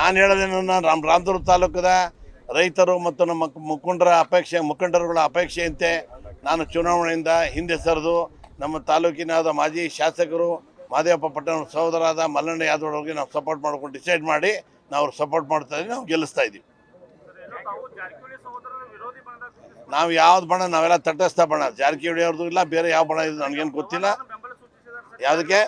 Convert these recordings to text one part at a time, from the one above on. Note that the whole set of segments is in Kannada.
ನಾನು ಹೇಳೋದೇನು, ನಮ್ಮ ರಾಮದುರ್ಗ ತಾಲೂಕದ ರೈತರು ಮತ್ತು ನಮ್ಮ ಮುಖಂಡರುಗಳ ಅಪೇಕ್ಷೆಯಂತೆ ನಾನು ಚುನಾವಣೆಯಿಂದ ಹಿಂದೆ ಸರಿದು ನಮ್ಮ ತಾಲೂಕಿನಾದ ಮಾಜಿ ಶಾಸಕರು ಮಾದೇವಪ್ಪ ಪಟ್ಟಣ ಸಹೋದರಾದ ಮಲ್ಲಣ್ಣ ಯಾದವ್ ಅವ್ರಿಗೆ ನಾವು ಸಪೋರ್ಟ್ ಮಾಡ್ಕೊಂಡು ಡಿಸೈಡ್ ಮಾಡಿ ನಾವು ಸಪೋರ್ಟ್ ಮಾಡ್ತಾ ಇದ್ದೀವಿ, ನಾವು ಗೆಲ್ಲಿಸ್ತಾ ಇದ್ದೀವಿ. ನಾವು ಯಾವ್ದು ಬಣ, ನಾವೆಲ್ಲ ತಟಸ್ಥ ಬಣ. ಜಾರಕಿಹೊಳಿ ಅವ್ರದ್ದು ಇಲ್ಲ, ಬೇರೆ ಯಾವ ಬಣ ಇದು ನನಗೇನು ಗೊತ್ತಿಲ್ಲ. ಯಾವುದಕ್ಕೆ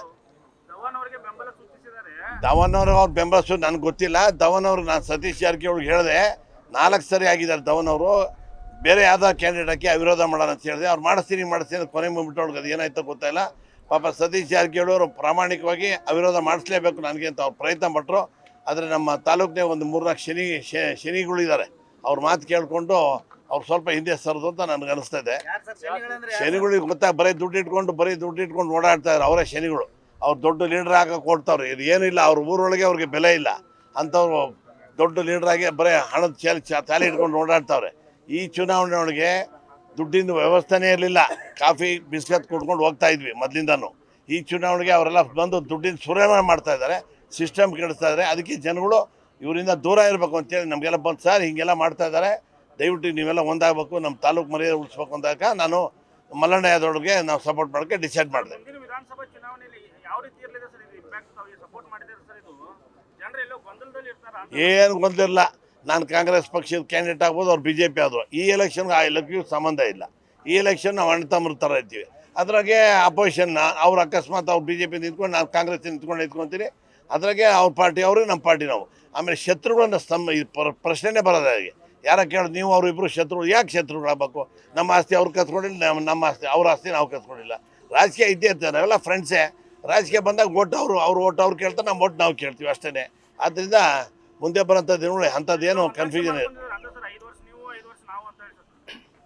ಧವನ್ ಅವ್ರ ಬೆಂಬಲ ನನಗೆ ಗೊತ್ತಿಲ್ಲ. ಧವನ್ ಅವ್ರು ನಾನು ಸತೀಶ್ ಜಾರಕಿಹೊಳಿಗೆ ಹೇಳಿದೆ, 4 ಸರಿ ಆಗಿದ್ದಾರೆ ಧವನ್ ಅವರು. ಬೇರೆ ಯಾವ್ದೋ ಕ್ಯಾಂಡಿಡೇಟ್ಗೆ ಅವಿರೋಧ ಮಾಡೋಣ ಅಂತ ಹೇಳಿದೆ. ಅವ್ರು ಮಾಡಿಸ್ತೀನಿ ಕೊನೆ ಮುಗಿಬಿಟ್ಟೊಳಗೆ ಅದು ಏನಾಯ್ತೋ ಗೊತ್ತಾಯಿಲ್ಲ. ಪಾಪ ಸತೀಶ್ ಜಾರಕಿಹೊಳಿ ಅವರು ಪ್ರಾಮಾಣಿಕವಾಗಿ ಅವಿರೋಧ ಮಾಡಿಸ್ಲೇಬೇಕು ನನಗೆ ಅಂತ ಅವ್ರು ಪ್ರಯತ್ನ ಪಟ್ಟರು. ಆದರೆ ನಮ್ಮ ತಾಲೂಕಿನ ಒಂದು 3-4 ಶನಿಗಳಿದ್ದಾರೆ. ಅವ್ರ ಮಾತು ಕೇಳಿಕೊಂಡು ಅವ್ರು ಸ್ವಲ್ಪ ಹಿಂದೆ ಸರಿದು ಅಂತ ನನಗೆ ಅನಿಸ್ತಾ ಇದೆ. ಶನಿಗಳಿಗೆ ಬರೀ ದುಡ್ಡು ಇಟ್ಕೊಂಡು ಓಡಾಡ್ತಾ ಇದ್ದಾರೆ ಅವರೇ ಶನಿಗಳು. ಅವ್ರು ದೊಡ್ಡ ಲೀಡರ್ ಹಾಕಕ್ಕೆ ಕೊಡ್ತಾವ್ರೆ, ಇದು ಏನಿಲ್ಲ. ಅವ್ರ ಊರೊಳಗೆ ಅವ್ರಿಗೆ ಬೆಲೆ ಇಲ್ಲ ಅಂಥವ್ರು ದೊಡ್ಡ ಲೀಡ್ರಾಗಿ ಬರೀ ಹಣದ ಚಾಲಿ ಇಟ್ಕೊಂಡು ಓಡಾಡ್ತಾವ್ರೆ. ಈ ಚುನಾವಣೆ ಒಳಗೆ ದುಡ್ಡಿನ ವ್ಯವಸ್ಥೆನೇ ಇರಲಿಲ್ಲ. ಕಾಫಿ ಬಿಸ್ಕತ್ ಕೊಟ್ಕೊಂಡು ಹೋಗ್ತಾ ಇದ್ವಿ ಮೊದಲಿಂದನೂ. ಈ ಚುನಾವಣೆಗೆ ಅವರೆಲ್ಲ ಬಂದು ದುಡ್ಡಿನ ಸುರೇಣ ಮಾಡ್ತಾ ಇದ್ದಾರೆ, ಸಿಸ್ಟಮ್ ಕೆಡಿಸ್ತಾ ಇದ್ದಾರೆ. ಅದಕ್ಕೆ ಜನಗಳು ಇವರಿಂದ ದೂರ ಇರಬೇಕು ಅಂತೇಳಿ ನಮಗೆಲ್ಲ ಬಂದು, ಸರ್ ಹಿಂಗೆಲ್ಲ ಮಾಡ್ತಾ ಇದ್ದಾರೆ, ದಯವಿಟ್ಟು ನೀವೆಲ್ಲ ಒಂದಾಗಬೇಕು, ನಮ್ಮ ತಾಲೂಕು ಮರ್ಯಾದೆ ಉಳಿಸ್ಬೇಕು ಅಂದಾಗ ನಾನು ಮಲ್ಲಣ್ಣ ಯಾದವ್ರಿಗೆ ನಾವು ಸಪೋರ್ಟ್ ಮಾಡೋಕ್ಕೆ ಡಿಸೈಡ್ ಮಾಡಿದೆ. ಏನು ಗೊಂದಲಿಲ್ಲ. ನಾನು ಕಾಂಗ್ರೆಸ್ ಪಕ್ಷದ ಕ್ಯಾಂಡಿಡೇಟ್ ಆಗ್ಬೋದು, ಅವ್ರು BJP ಆದರು. ಈ ಎಲೆಕ್ಷನ್ಗೆ ಆ ಎಲೆಕ್ಷನ್ಗೆ ಸಂಬಂಧ ಇಲ್ಲ. ಈ ಎಲೆಕ್ಷನ್ ನಾವು ಅಣ್ಣ ತಮ್ಮರ ಥರ ಇರ್ತೀವಿ. ಅದ್ರಾಗೆ ಅಪೋಸಿಷನ್ನ ಅವ್ರು ಅಕಸ್ಮಾತ್ ಅವ್ರು BJP ನಿಂತ್ಕೊಂಡು ನಾನು ಕಾಂಗ್ರೆಸ್ ನಿಂತ್ಕೊಂತೀನಿ. ಅದ್ರಾಗೆ ಅವ್ರ ಪಾರ್ಟಿ ಅವರು, ನಮ್ಮ ಪಾರ್ಟಿ ನಾವು. ಆಮೇಲೆ ಶತ್ರುಗಳನ್ನ ಪ್ರಶ್ನೆನೇ ಬರೋದು. ಹಾಗೆ ಯಾರ ಕೇಳೋದು, ನೀವು ಅವರು ಇಬ್ಬರು ಶತ್ರುಗಳು, ಯಾಕೆ ಶತ್ರುಗಳಾಗಬೇಕು? ನಮ್ಮ ಆಸ್ತಿ ಅವ್ರು ಕತ್ಕೊಂಡಿಲ್ಲ, ನಮ್ಮ ಆಸ್ತಿ ಅವ್ರ ಆಸ್ತಿ ನಾವು ಕತ್ಕೊಂಡಿಲ್ಲ. ರಾಜಕೀಯ ಇದ್ದೇ ಇರ್ತಾರೆ, ನಾವೆಲ್ಲ ಫ್ರೆಂಡ್ಸೇ. ರಾಜಕೀಯ ಬಂದಾಗ ಓಟ್ ಅವ್ರು ಓಟ್ ಅವ್ರು ಕೇಳ್ತಾರೆ, ನಮ್ಮ ಓಟ್ ನಾವು ಕೇಳ್ತೀವಿ, ಅಷ್ಟೇ. ಆದ್ದರಿಂದ ಮುಂದೆ ಬರೋಂಥ ದಿನಗಳು ಅಂಥದ್ದೇನು ಕನ್ಫ್ಯೂಷನ್ ಇದೆ.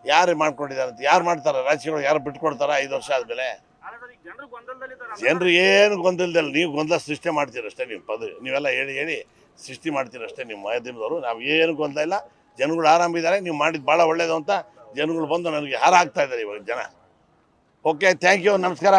ಯಾರು ಮಾಡ್ಕೊಂಡಿದ್ದಾರೆ ಅಂತ ಯಾರು ಮಾಡ್ತಾರೆ? ರಾಜಕೀಯಗಳು ಯಾರು ಬಿಟ್ಕೊಡ್ತಾರೆ 5 ವರ್ಷ ಆದಮೇಲೆ? ಜನರು ಏನು ಗೊಂದಲದಲ್ಲಿ ನೀವು ಗೊಂದಲ ಸೃಷ್ಟಿ ಮಾಡ್ತೀರಷ್ಟೇ. ನೀವೆಲ್ಲ ಹೇಳಿ ಸೃಷ್ಟಿ ಮಾಡ್ತೀರಷ್ಟೇ ನಿಮ್ಮ ಮಾಧ್ಯಮದವರು. ನಾವು ಏನು ಗೊಂದಲ ಇಲ್ಲ. ಜನಗಳು ಆರಾಮಿದ್ದಾರೆ, ನೀವು ಮಾಡಿದ್ದು ಭಾಳ ಒಳ್ಳೇದು ಅಂತ ಜನಗಳು ಬಂದು ನನಗೆ ಹಾರ ಹಾಕ್ತಾ ಇದ್ದಾರೆ ಇವಾಗ ಜನ. ಓಕೆ, ಥ್ಯಾಂಕ್ ಯು, ನಮಸ್ಕಾರ.